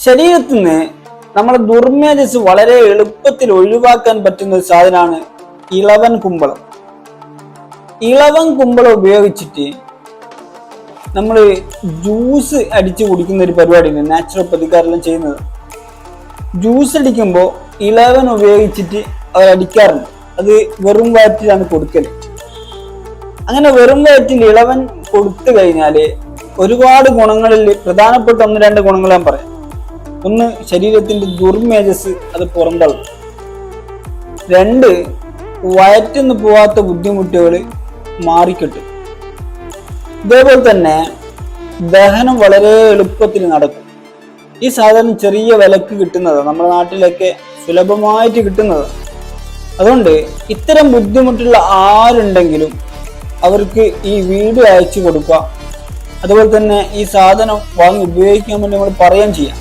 ശരീരത്തിൽ നിന്ന് നമ്മുടെ ദുർമേധസ് വളരെ എളുപ്പത്തിൽ ഒഴിവാക്കാൻ പറ്റുന്ന ഒരു സാധനമാണ് ഇളവൻ കുമ്പളം. ഇളവൻ കുമ്പളം ഉപയോഗിച്ചിട്ട് നമ്മൾ ജ്യൂസ് അടിച്ച് കുടിക്കുന്ന ഒരു പരിപാടിയുണ്ട്, നാച്ചുറോപ്പതിക്കാരെല്ലാം ചെയ്യുന്നത്. ജ്യൂസ് അടിക്കുമ്പോൾ ഇളവൻ ഉപയോഗിച്ചിട്ട് അവർ അടിക്കാറുണ്ട്. അത് വെറും വയറ്റിലാണ് കൊടുക്കല്. അങ്ങനെ വെറും വയറ്റിൽ ഇളവൻ കൊടുത്തു കഴിഞ്ഞാല് ഒരുപാട് ഗുണങ്ങളിൽ പ്രധാനപ്പെട്ട 1-2 ഗുണങ്ങൾ ഞാൻ പറയാം. ഒന്ന്, ശരീരത്തിന്റെ ദുർമേധസ് അത് പുറന്തള്ളും. 2, വയറ്റിന്ന് പോവാത്ത ബുദ്ധിമുട്ടുകൾ മാറിക്കിട്ടും. ഇതേപോലെ തന്നെ ദഹനം വളരെ എളുപ്പത്തിൽ നടക്കും. ഈ സാധനം ചെറിയ വിലക്ക് കിട്ടുന്നതാണ്, നമ്മുടെ നാട്ടിലൊക്കെ സുലഭമായിട്ട് കിട്ടുന്നതാണ്. അതുകൊണ്ട് ഇത്തരം ബുദ്ധിമുട്ടുള്ള ആരുണ്ടെങ്കിലും അവർക്ക് ഈ വീഡിയോ അയച്ചു കൊടുക്കുക. അതുപോലെ തന്നെ ഈ സാധനം വാങ്ങി ഉപയോഗിക്കാൻ വേണ്ടി നമ്മൾ പറയുകയും ചെയ്യാം.